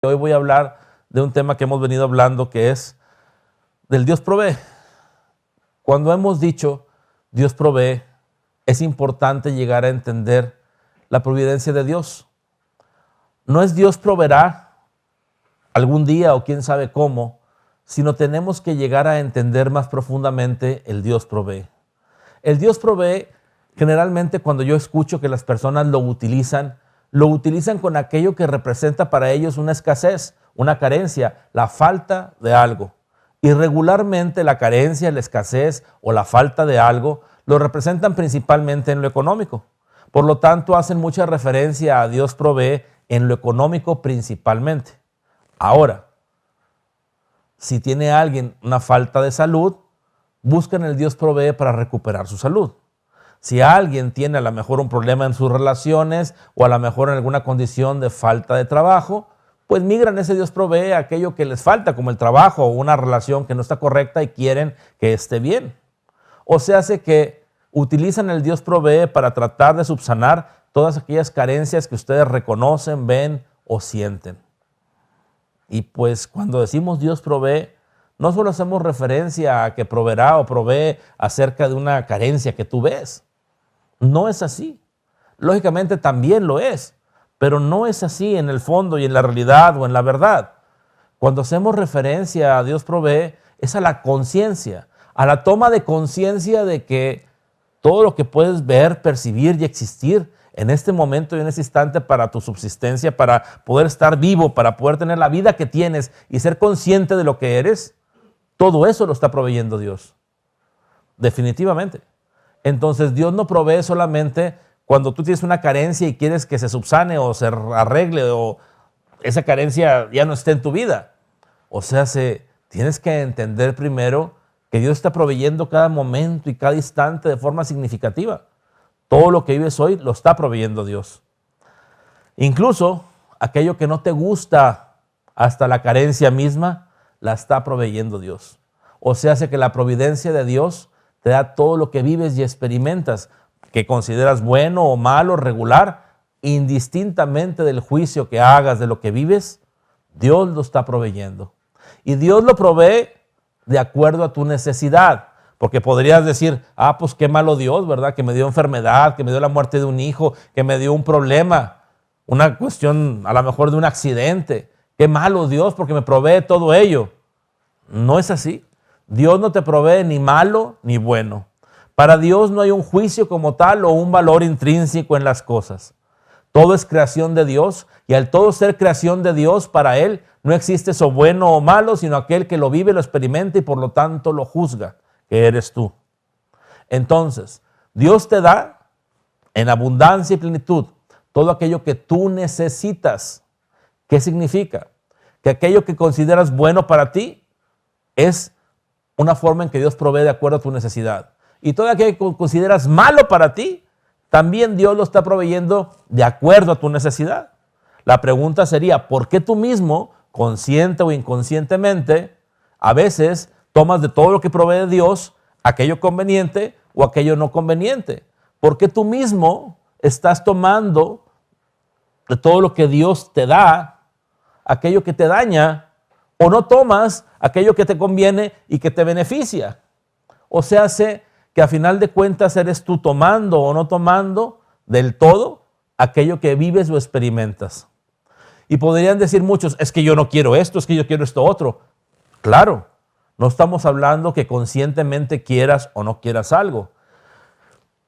Hoy voy a hablar de un tema que hemos venido hablando, que es del Dios provee. Cuando hemos dicho Dios provee, es importante llegar a entender la providencia de Dios. No es Dios proveerá algún día o quién sabe cómo, sino tenemos que llegar a entender más profundamente el Dios provee. El Dios provee, generalmente cuando yo escucho que las personas lo utilizan con aquello que representa para ellos una escasez, una carencia, la falta de algo. Y regularmente la carencia, la escasez o la falta de algo lo representan principalmente en lo económico. Por lo tanto, hacen mucha referencia a Dios provee en lo económico principalmente. Ahora, si tiene alguien una falta de salud, buscan el Dios provee para recuperar su salud. Si alguien tiene a lo mejor un problema en sus relaciones o a lo mejor en alguna condición de falta de trabajo, pues migran ese Dios provee a aquello que les falta, como el trabajo o una relación que no está correcta y quieren que esté bien. O se hace que utilizan el Dios provee para tratar de subsanar todas aquellas carencias que ustedes reconocen, ven o sienten. Y pues cuando decimos Dios provee, no solo hacemos referencia a que proveerá o provee acerca de una carencia que tú ves. No es así. Lógicamente también lo es, pero no es así en el fondo y en la realidad o en la verdad. Cuando hacemos referencia a Dios provee, es a la conciencia, a la toma de conciencia de que todo lo que puedes ver, percibir y existir en este momento y en este instante para tu subsistencia, para poder estar vivo, para poder tener la vida que tienes y ser consciente de lo que eres, todo eso lo está proveyendo Dios. Definitivamente. Entonces Dios no provee solamente cuando tú tienes una carencia y quieres que se subsane o se arregle o esa carencia ya no esté en tu vida. O sea, tienes que entender primero que Dios está proveyendo cada momento y cada instante de forma significativa. Todo lo que vives hoy lo está proveyendo Dios. Incluso aquello que no te gusta, hasta la carencia misma, la está proveyendo Dios. O sea, hace que la providencia de Dios te da todo lo que vives y experimentas, que consideras bueno o malo, regular, indistintamente del juicio que hagas de lo que vives, Dios lo está proveyendo. Y Dios lo provee de acuerdo a tu necesidad. Porque podrías decir, pues qué malo Dios, ¿verdad? Que me dio enfermedad, que me dio la muerte de un hijo, que me dio un problema, una cuestión a lo mejor de un accidente. Qué malo Dios porque me provee todo ello. No es así. Dios no te provee ni malo ni bueno. Para Dios no hay un juicio como tal o un valor intrínseco en las cosas. Todo es creación de Dios y al todo ser creación de Dios, para Él no existe eso bueno o malo, sino aquel que lo vive, lo experimenta y por lo tanto lo juzga, que eres tú. Entonces, Dios te da en abundancia y plenitud todo aquello que tú necesitas. ¿Qué significa? Que aquello que consideras bueno para ti es una forma en que Dios provee de acuerdo a tu necesidad. Y todo aquello que consideras malo para ti, también Dios lo está proveyendo de acuerdo a tu necesidad. La pregunta sería, ¿por qué tú mismo, consciente o inconscientemente, a veces tomas de todo lo que provee Dios aquello conveniente o aquello no conveniente? ¿Por qué tú mismo estás tomando de todo lo que Dios te da aquello que te daña o no tomas aquello que te conviene y que te beneficia? O sea, hace que a final de cuentas eres tú tomando o no tomando del todo aquello que vives o experimentas. Y podrían decir muchos, es que yo no quiero esto, es que yo quiero esto otro. Claro, no estamos hablando que conscientemente quieras o no quieras algo.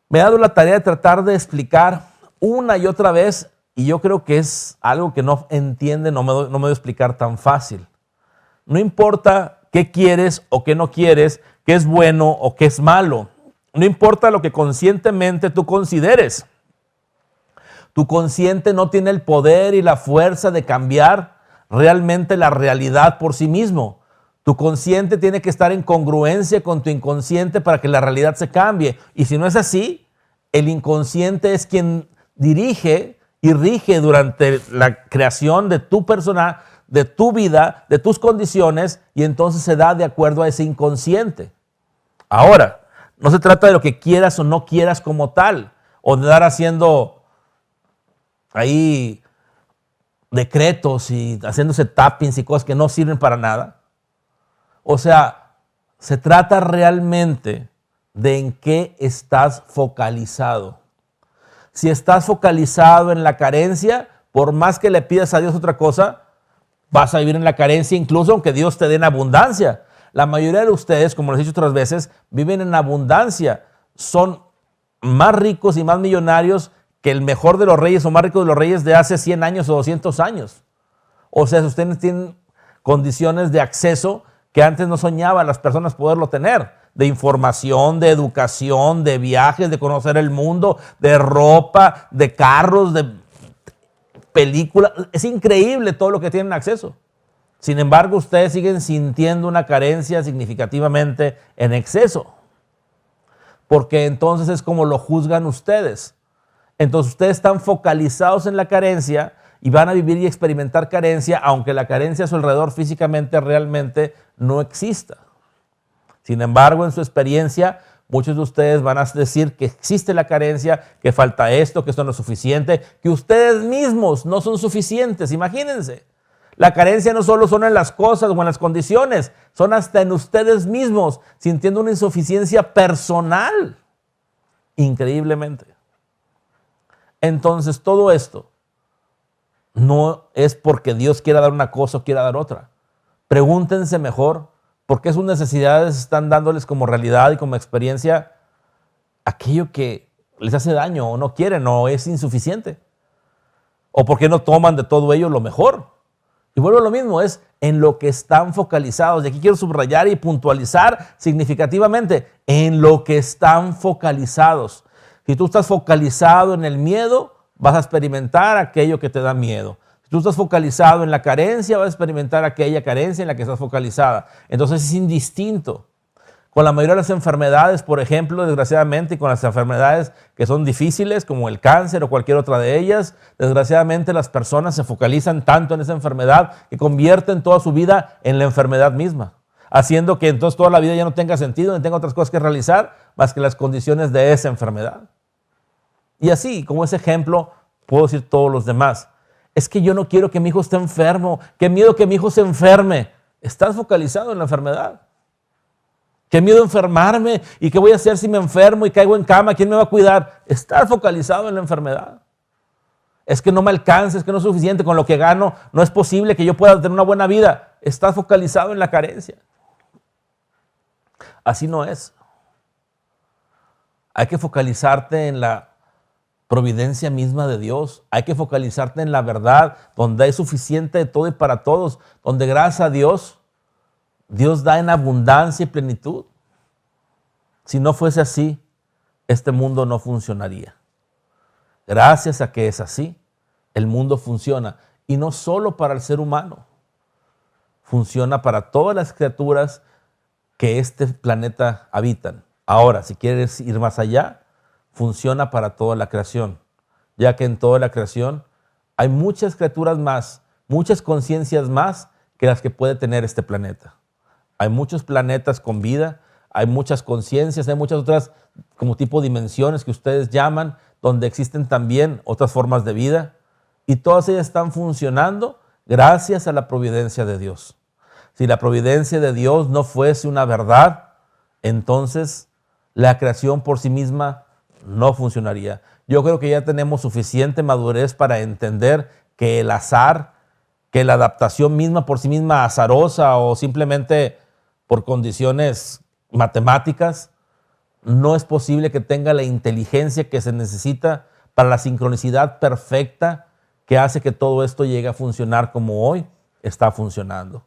Me he dado la tarea de tratar de explicar una y otra vez, y yo creo que es algo que no entiende, no me voy a explicar tan fácil. No importa qué quieres o qué no quieres, qué es bueno o qué es malo. No importa lo que conscientemente tú consideres. Tu consciente no tiene el poder y la fuerza de cambiar realmente la realidad por sí mismo. Tu consciente tiene que estar en congruencia con tu inconsciente para que la realidad se cambie. Y si no es así, el inconsciente es quien dirige y rige durante la creación de tu persona, de tu vida, de tus condiciones, y entonces se da de acuerdo a ese inconsciente. Ahora, no se trata de lo que quieras o no quieras como tal, o de dar haciendo ahí decretos y haciéndose tappings y cosas que no sirven para nada. O sea, se trata realmente de en qué estás focalizado. Si estás focalizado en la carencia, por más que le pidas a Dios otra cosa, vas a vivir en la carencia, incluso aunque Dios te dé en abundancia. La mayoría de ustedes, como les he dicho otras veces, viven en abundancia. Son más ricos y más millonarios que el mejor de los reyes o más rico de los reyes de hace 100 años o 200 años. O sea, si ustedes tienen condiciones de acceso que antes no soñaban las personas poderlo tener, de información, de educación, de viajes, de conocer el mundo, de ropa, de carros, de películas. Es increíble todo lo que tienen acceso. Sin embargo, ustedes siguen sintiendo una carencia significativamente en exceso, porque entonces es como lo juzgan ustedes. Entonces ustedes están focalizados en la carencia y van a vivir y experimentar carencia, aunque la carencia a su alrededor físicamente realmente no exista. Sin embargo, en su experiencia, muchos de ustedes van a decir que existe la carencia, que falta esto, que esto no es suficiente, que ustedes mismos no son suficientes. Imagínense, la carencia no solo son en las cosas o en las condiciones, son hasta en ustedes mismos, sintiendo una insuficiencia personal, increíblemente. Entonces, todo esto no es porque Dios quiera dar una cosa o quiera dar otra. Pregúntense mejor por qué sus necesidades están dándoles como realidad y como experiencia aquello que les hace daño o no quieren o es insuficiente. O por qué no toman de todo ello lo mejor. Y vuelvo a lo mismo, es en lo que están focalizados. Y aquí quiero subrayar y puntualizar significativamente en lo que están focalizados. Si tú estás focalizado en el miedo, vas a experimentar aquello que te da miedo. Si tú estás focalizado en la carencia, vas a experimentar aquella carencia en la que estás focalizada. Entonces es indistinto. Con la mayoría de las enfermedades, por ejemplo, desgraciadamente, y con las enfermedades que son difíciles, como el cáncer o cualquier otra de ellas, desgraciadamente las personas se focalizan tanto en esa enfermedad que convierten toda su vida en la enfermedad misma, haciendo que entonces toda la vida ya no tenga sentido, ni tenga otras cosas que realizar más que las condiciones de esa enfermedad. Y así, como ese ejemplo, puedo decir todos los demás. Es que yo no quiero que mi hijo esté enfermo, qué miedo que mi hijo se enferme. Estás focalizado en la enfermedad. Qué miedo enfermarme y qué voy a hacer si me enfermo y caigo en cama, ¿quién me va a cuidar? Estás focalizado en la enfermedad. Es que no me alcanza, es que no es suficiente, con lo que gano no es posible que yo pueda tener una buena vida. Estás focalizado en la carencia. Así no es. Hay que focalizarte en la providencia misma de Dios. Hay que focalizarte en la verdad, donde hay suficiente de todo y para todos, donde gracias a Dios, Dios da en abundancia y plenitud. Si no fuese así, este mundo no funcionaría. Gracias a que es así, el mundo funciona. Y no solo para el ser humano, funciona para todas las criaturas que este planeta habitan. Ahora, si quieres ir más allá, funciona para toda la creación, ya que en toda la creación hay muchas criaturas más, muchas conciencias más que las que puede tener este planeta. Hay muchos planetas con vida, hay muchas conciencias, hay muchas otras como tipo dimensiones que ustedes llaman, donde existen también otras formas de vida y todas ellas están funcionando gracias a la providencia de Dios. Si la providencia de Dios no fuese una verdad, entonces la creación por sí misma no funcionaría. Yo creo que ya tenemos suficiente madurez para entender que el azar, que la adaptación misma por sí misma azarosa o simplemente por condiciones matemáticas, no es posible que tenga la inteligencia que se necesita para la sincronicidad perfecta que hace que todo esto llegue a funcionar como hoy está funcionando.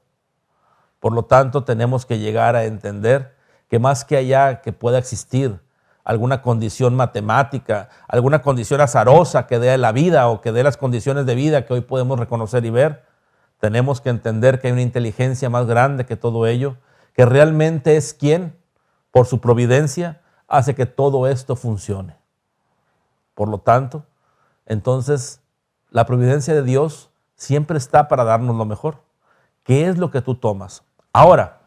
Por lo tanto, tenemos que llegar a entender que más que allá que pueda existir alguna condición matemática, alguna condición azarosa que dé la vida o que dé las condiciones de vida que hoy podemos reconocer y ver, tenemos que entender que hay una inteligencia más grande que todo ello, que realmente es quien, por su providencia, hace que todo esto funcione. Por lo tanto, entonces, la providencia de Dios siempre está para darnos lo mejor. ¿Qué es lo que tú tomas? Ahora,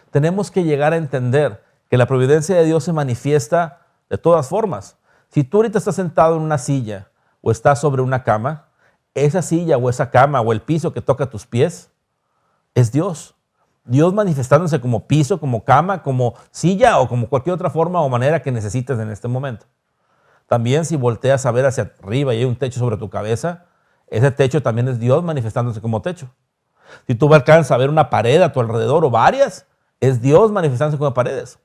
tenemos que llegar a entender que la providencia de Dios se manifiesta de todas formas. Si tú ahorita estás sentado en una silla o estás sobre una cama, esa silla o esa cama o el piso que toca tus pies es Dios. Dios manifestándose como piso, como cama, como silla o como cualquier otra forma o manera que necesites en este momento. También si volteas a ver hacia arriba y hay un techo sobre tu cabeza, ese techo también es Dios manifestándose como techo. Si tú alcanzas a ver una pared a tu alrededor o varias, es Dios manifestándose como paredes.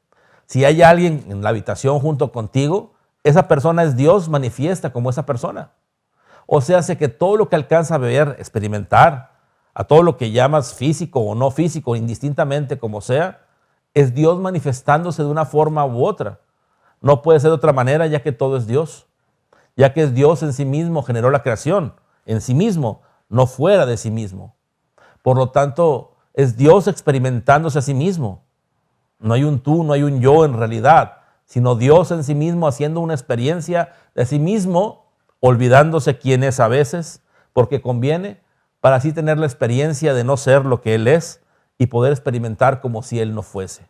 Si hay alguien en la habitación junto contigo, esa persona es Dios manifiesta como esa persona. O sea, hace que todo lo que alcanza a ver, experimentar, a todo lo que llamas físico o no físico, indistintamente como sea, es Dios manifestándose de una forma u otra. No puede ser de otra manera, ya que todo es Dios. Ya que es Dios en sí mismo, generó la creación en sí mismo, no fuera de sí mismo. Por lo tanto, es Dios experimentándose a sí mismo. No hay un tú, no hay un yo en realidad, sino Dios en sí mismo haciendo una experiencia de sí mismo, olvidándose quién es a veces, porque conviene, para así tener la experiencia de no ser lo que Él es y poder experimentar como si Él no fuese.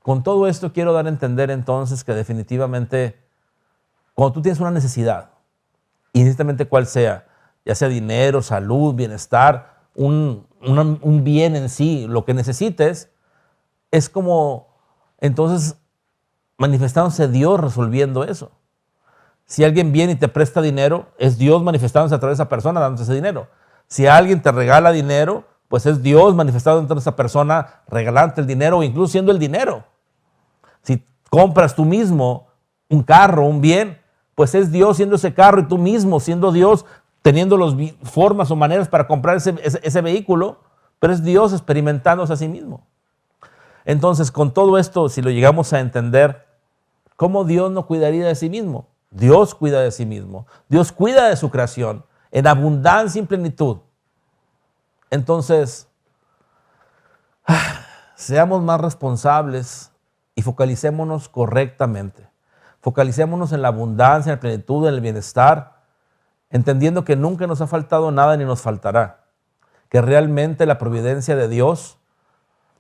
Con todo esto quiero dar a entender entonces que definitivamente cuando tú tienes una necesidad, indistintamente cuál sea, ya sea dinero, salud, bienestar, un bien en sí, lo que necesites, es como entonces manifestándose Dios resolviendo eso. Si alguien viene y te presta dinero, es Dios manifestándose a través de esa persona dándote ese dinero. Si alguien te regala dinero, pues es Dios manifestado dentro de esa persona regalándote el dinero o incluso siendo el dinero. Si compras tú mismo un carro, un bien, pues es Dios siendo ese carro y tú mismo siendo Dios teniendo las formas o maneras para comprar ese vehículo, pero es Dios experimentándose a sí mismo. Entonces, con todo esto, si lo llegamos a entender, ¿cómo Dios no cuidaría de sí mismo? Dios cuida de sí mismo. Dios cuida de su creación en abundancia y plenitud. Entonces, seamos más responsables y focalicémonos correctamente. Focalicémonos en la abundancia, en la plenitud, en el bienestar, entendiendo que nunca nos ha faltado nada ni nos faltará. Que realmente la providencia de Dios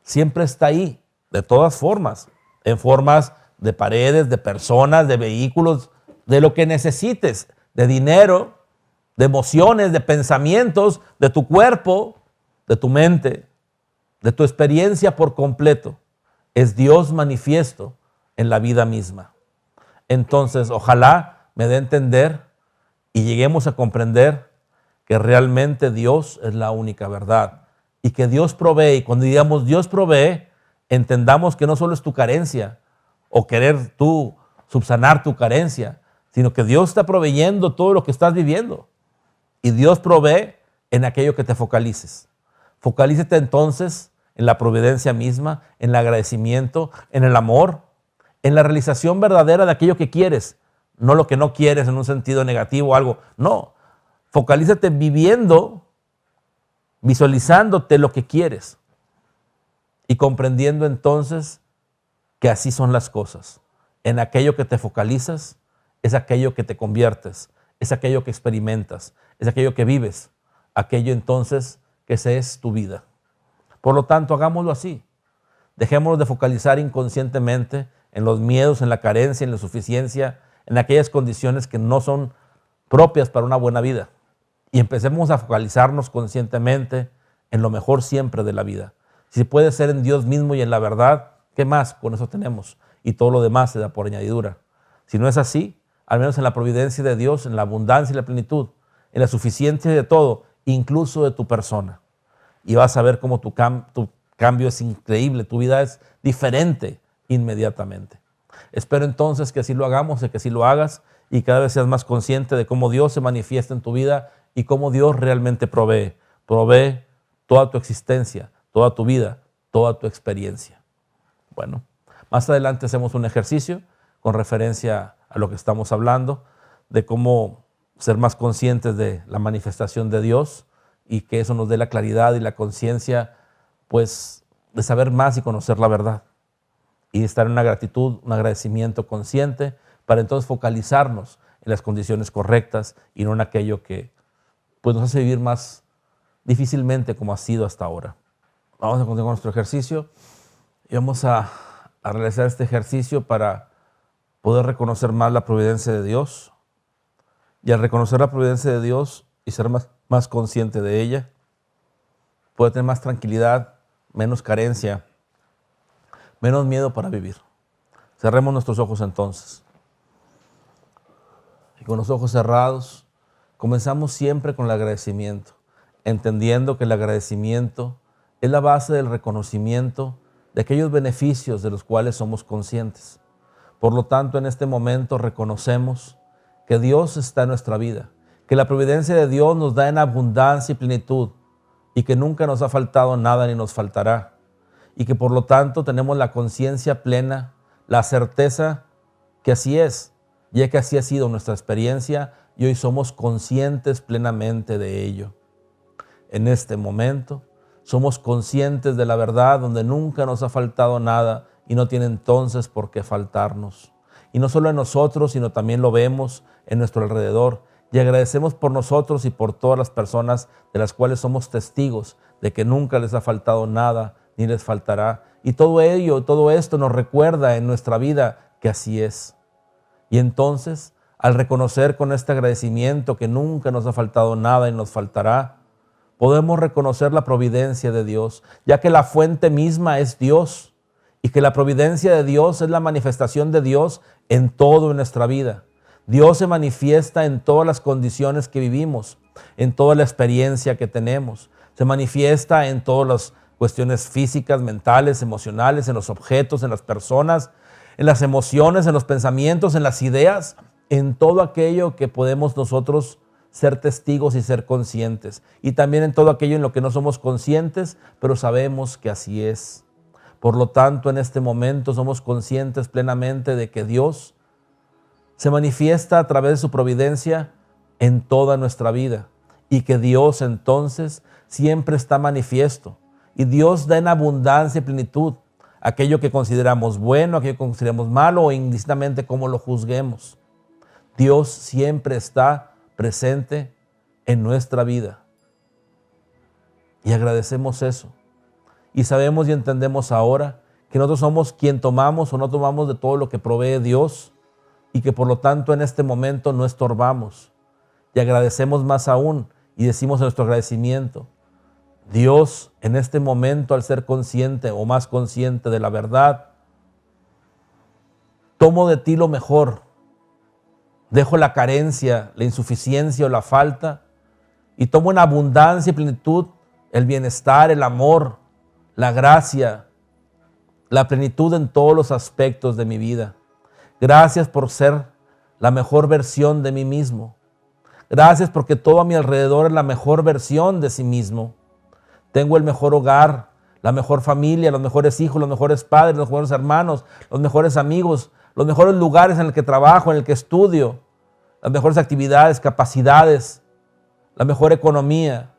siempre está ahí, de todas formas, en formas de paredes, de personas, de vehículos, de lo que necesites, de dinero, de emociones, de pensamientos, de tu cuerpo, de tu mente, de tu experiencia por completo. Es Dios manifiesto en la vida misma. Entonces, ojalá me dé a entender y lleguemos a comprender que realmente Dios es la única verdad y que Dios provee. Y cuando digamos Dios provee, entendamos que no solo es tu carencia o querer tú subsanar tu carencia, sino que Dios está proveyendo todo lo que estás viviendo. Y Dios provee en aquello que te focalices. Focalízate entonces en la providencia misma, en el agradecimiento, en el amor, en la realización verdadera de aquello que quieres, no lo que no quieres en un sentido negativo o algo. No, focalízate viviendo, visualizándote lo que quieres y comprendiendo entonces que así son las cosas. En aquello que te focalizas es aquello que te conviertes, es aquello que experimentas, es aquello que vives, aquello entonces que esa es tu vida. Por lo tanto, hagámoslo así. Dejémonos de focalizar inconscientemente en los miedos, en la carencia, en la insuficiencia, en aquellas condiciones que no son propias para una buena vida. Y empecemos a focalizarnos conscientemente en lo mejor siempre de la vida. Si puede ser en Dios mismo y en la verdad, ¿qué más? Con eso tenemos. Y todo lo demás se da por añadidura. Si no es así, al menos en la providencia de Dios, en la abundancia y la plenitud, en la suficiencia de todo, incluso de tu persona. Y vas a ver cómo tu cambio es increíble, tu vida es diferente inmediatamente. Espero entonces que así lo hagamos y que así lo hagas y cada vez seas más consciente de cómo Dios se manifiesta en tu vida y cómo Dios realmente provee. Provee toda tu existencia, toda tu vida, toda tu experiencia. Bueno, más adelante hacemos un ejercicio con referencia a lo que estamos hablando, de cómo ser más conscientes de la manifestación de Dios y que eso nos dé la claridad y la conciencia, pues, de saber más y conocer la verdad. Y estar en una gratitud, un agradecimiento consciente para entonces focalizarnos en las condiciones correctas y no en aquello que pues, nos hace vivir más difícilmente como ha sido hasta ahora. Vamos a continuar con nuestro ejercicio y vamos a realizar este ejercicio para poder reconocer más la providencia de Dios. Y al reconocer la providencia de Dios, y ser más consciente de ella, puede tener más tranquilidad, menos carencia, menos miedo para vivir. Cerremos nuestros ojos entonces. Y con los ojos cerrados, comenzamos siempre con el agradecimiento, entendiendo que el agradecimiento es la base del reconocimiento de aquellos beneficios de los cuales somos conscientes. Por lo tanto, en este momento reconocemos que Dios está en nuestra vida, que la providencia de Dios nos da en abundancia y plenitud, y que nunca nos ha faltado nada ni nos faltará, y que por lo tanto tenemos la conciencia plena, la certeza que así es, ya que así ha sido nuestra experiencia y hoy somos conscientes plenamente de ello. En este momento somos conscientes de la verdad donde nunca nos ha faltado nada y no tiene entonces por qué faltarnos. Y no solo en nosotros, sino también lo vemos en nuestro alrededor. Y agradecemos por nosotros y por todas las personas de las cuales somos testigos de que nunca les ha faltado nada ni les faltará. Y todo ello, todo esto nos recuerda en nuestra vida que así es. Y entonces, al reconocer con este agradecimiento que nunca nos ha faltado nada y nos faltará, podemos reconocer la providencia de Dios, ya que la fuente misma es Dios y que la providencia de Dios es la manifestación de Dios en todo en nuestra vida. Dios se manifiesta en todas las condiciones que vivimos, en toda la experiencia que tenemos. Se manifiesta en todas las cuestiones físicas, mentales, emocionales, en los objetos, en las personas, en las emociones, en los pensamientos, en las ideas, en todo aquello que podemos nosotros ser testigos y ser conscientes. Y también en todo aquello en lo que no somos conscientes, pero sabemos que así es. Por lo tanto, en este momento somos conscientes plenamente de que Dios se manifiesta a través de su providencia en toda nuestra vida y que Dios entonces siempre está manifiesto y Dios da en abundancia y plenitud aquello que consideramos bueno, aquello que consideramos malo o indistintamente cómo lo juzguemos. Dios siempre está presente en nuestra vida y agradecemos eso y sabemos y entendemos ahora que nosotros somos quien tomamos o no tomamos de todo lo que provee Dios y que por lo tanto en este momento no estorbamos. Y agradecemos más aún y decimos en nuestro agradecimiento, Dios, en este momento al ser consciente o más consciente de la verdad, tomo de ti lo mejor, dejo la carencia, la insuficiencia o la falta y tomo en abundancia y plenitud el bienestar, el amor, la gracia, la plenitud en todos los aspectos de mi vida. Gracias por ser la mejor versión de mí mismo. Gracias porque todo a mi alrededor es la mejor versión de sí mismo. Tengo el mejor hogar, la mejor familia, los mejores hijos, los mejores padres, los mejores hermanos, los mejores amigos, los mejores lugares en el que trabajo, en el que estudio, las mejores actividades, capacidades, la mejor economía.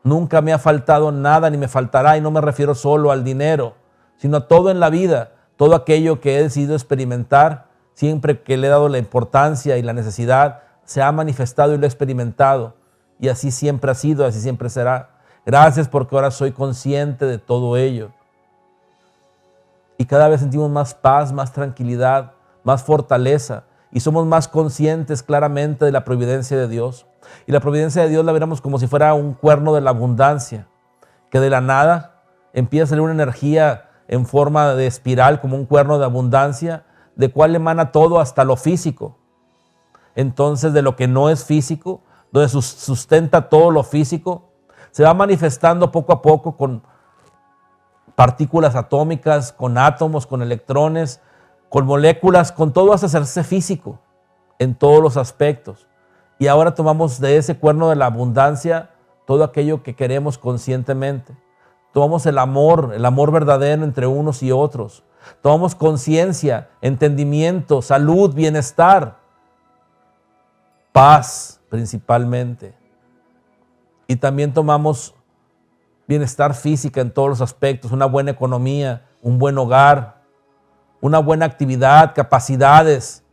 Nunca me ha faltado nada ni me faltará, y no me refiero solo al dinero, sino a todo en la vida. Todo aquello que he decidido experimentar, siempre que le he dado la importancia y la necesidad, se ha manifestado y lo he experimentado. Y así siempre ha sido, así siempre será. Gracias porque ahora soy consciente de todo ello. Y cada vez sentimos más paz, más tranquilidad, más fortaleza. Y somos más conscientes claramente de la providencia de Dios. Y la providencia de Dios la veremos como si fuera un cuerno de la abundancia, que de la nada empieza a salir una energía en forma de espiral, como un cuerno de abundancia, de cual emana todo hasta lo físico. Entonces, de lo que no es físico, donde sustenta todo lo físico, se va manifestando poco a poco con partículas atómicas, con átomos, con electrones, con moléculas, con todo hasta hacerse físico en todos los aspectos. Y ahora tomamos de ese cuerno de la abundancia todo aquello que queremos conscientemente. Tomamos el amor verdadero entre unos y otros. Tomamos conciencia, entendimiento, salud, bienestar, paz principalmente. Y también tomamos bienestar física en todos los aspectos, una buena economía, un buen hogar, una buena actividad, capacidades,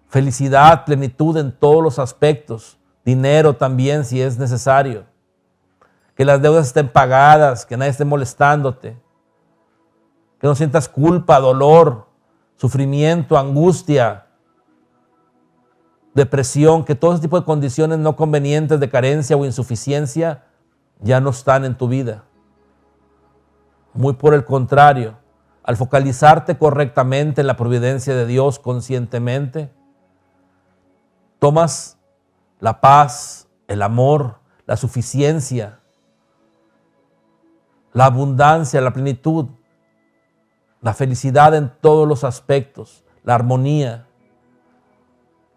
felicidad, plenitud en todos los aspectos, dinero también si es necesario. Que las deudas estén pagadas, que nadie esté molestándote, que no sientas culpa, dolor, sufrimiento, angustia, depresión, que todo ese tipo de condiciones no convenientes de carencia o insuficiencia ya no están en tu vida. Muy por el contrario, al focalizarte correctamente en la providencia de Dios conscientemente, tomas la paz, el amor, la suficiencia, la abundancia, la plenitud, la felicidad en todos los aspectos, la armonía.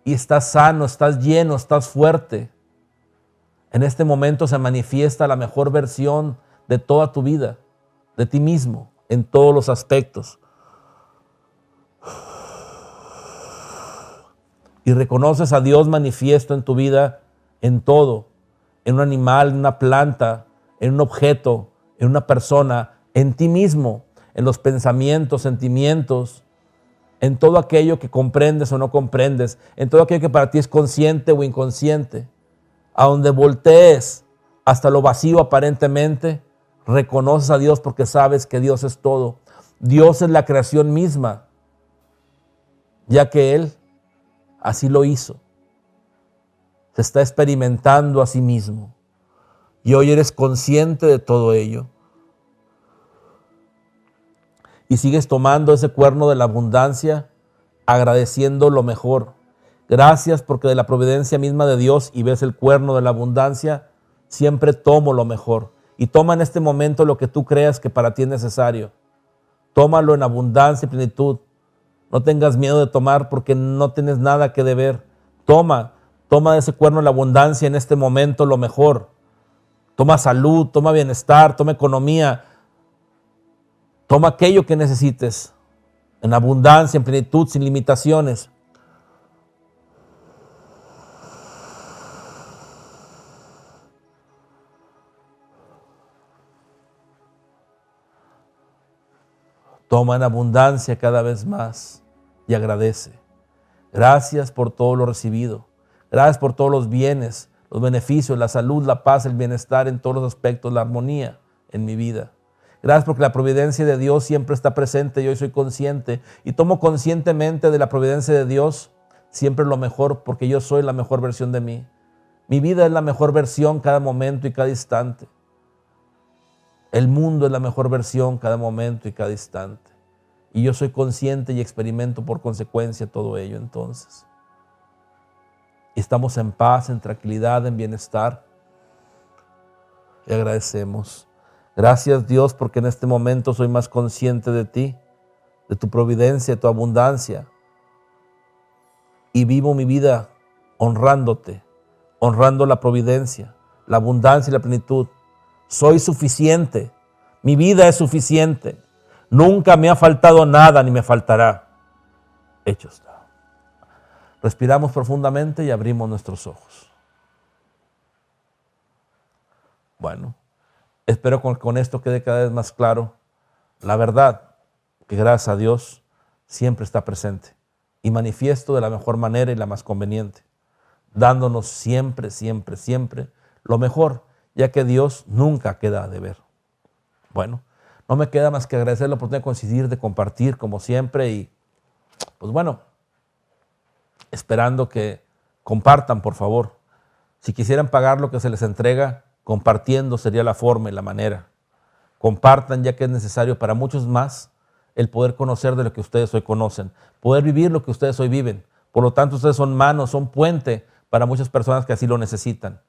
Y estás sano, estás lleno, estás fuerte. En este momento se manifiesta la mejor versión de toda tu vida, de ti mismo, en todos los aspectos. Y reconoces a Dios manifiesto en tu vida, en todo, en un animal, en una planta, en un objeto, en una persona, en ti mismo, en los pensamientos, sentimientos, en todo aquello que comprendes o no comprendes, en todo aquello que para ti es consciente o inconsciente. A donde voltees hasta lo vacío aparentemente, reconoces a Dios porque sabes que Dios es todo. Dios es la creación misma, ya que Él así lo hizo. Se está experimentando a sí mismo. Y hoy eres consciente de todo ello. Y sigues tomando ese cuerno de la abundancia, agradeciendo lo mejor. Gracias porque de la providencia misma de Dios y ves el cuerno de la abundancia, siempre tomo lo mejor. Y toma en este momento lo que tú creas que para ti es necesario. Tómalo en abundancia y plenitud. No tengas miedo de tomar porque no tienes nada que deber. Toma de ese cuerno de la abundancia en este momento lo mejor. Toma salud, toma bienestar, toma economía. Toma aquello que necesites en abundancia, en plenitud, sin limitaciones. Toma en abundancia cada vez más y agradece. Gracias por todo lo recibido. Gracias por todos los bienes, los beneficios, la salud, la paz, el bienestar en todos los aspectos, la armonía en mi vida. Gracias porque la providencia de Dios siempre está presente y hoy soy consciente y tomo conscientemente de la providencia de Dios siempre lo mejor porque yo soy la mejor versión de mí. Mi vida es la mejor versión cada momento y cada instante. El mundo es la mejor versión cada momento y cada instante. Y yo soy consciente y experimento por consecuencia todo ello entonces. Estamos en paz, en tranquilidad, en bienestar. Y agradecemos. Gracias Dios porque en este momento soy más consciente de ti, de tu providencia, de tu abundancia. Y vivo mi vida honrándote, honrando la providencia, la abundancia y la plenitud. Soy suficiente, mi vida es suficiente. Nunca me ha faltado nada ni me faltará. Hecho está. Respiramos profundamente y abrimos nuestros ojos. Bueno, espero que con esto quede cada vez más claro la verdad, que gracias a Dios siempre está presente y manifiesto de la mejor manera y la más conveniente, dándonos siempre, siempre, siempre lo mejor, ya que Dios nunca queda a deber. Bueno, no me queda más que agradecer la oportunidad de coincidir, de compartir como siempre y pues bueno, esperando que compartan por favor. Si quisieran pagar lo que se les entrega, compartiendo sería la forma y la manera. Compartan ya que es necesario para muchos más el poder conocer de lo que ustedes hoy conocen, poder vivir lo que ustedes hoy viven. Por lo tanto, ustedes son manos, son puente para muchas personas que así lo necesitan.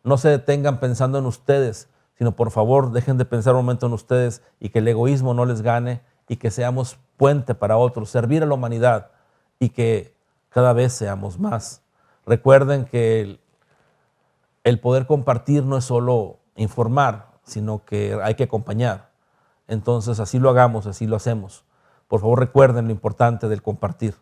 No se detengan pensando en ustedes, sino por favor dejen de pensar un momento en ustedes y que el egoísmo no les gane y que seamos puente para otros, servir a la humanidad y que cada vez seamos más. Recuerden que el poder compartir no es solo informar, sino que hay que acompañar. Entonces así lo hagamos, así lo hacemos. Por favor recuerden lo importante del compartir.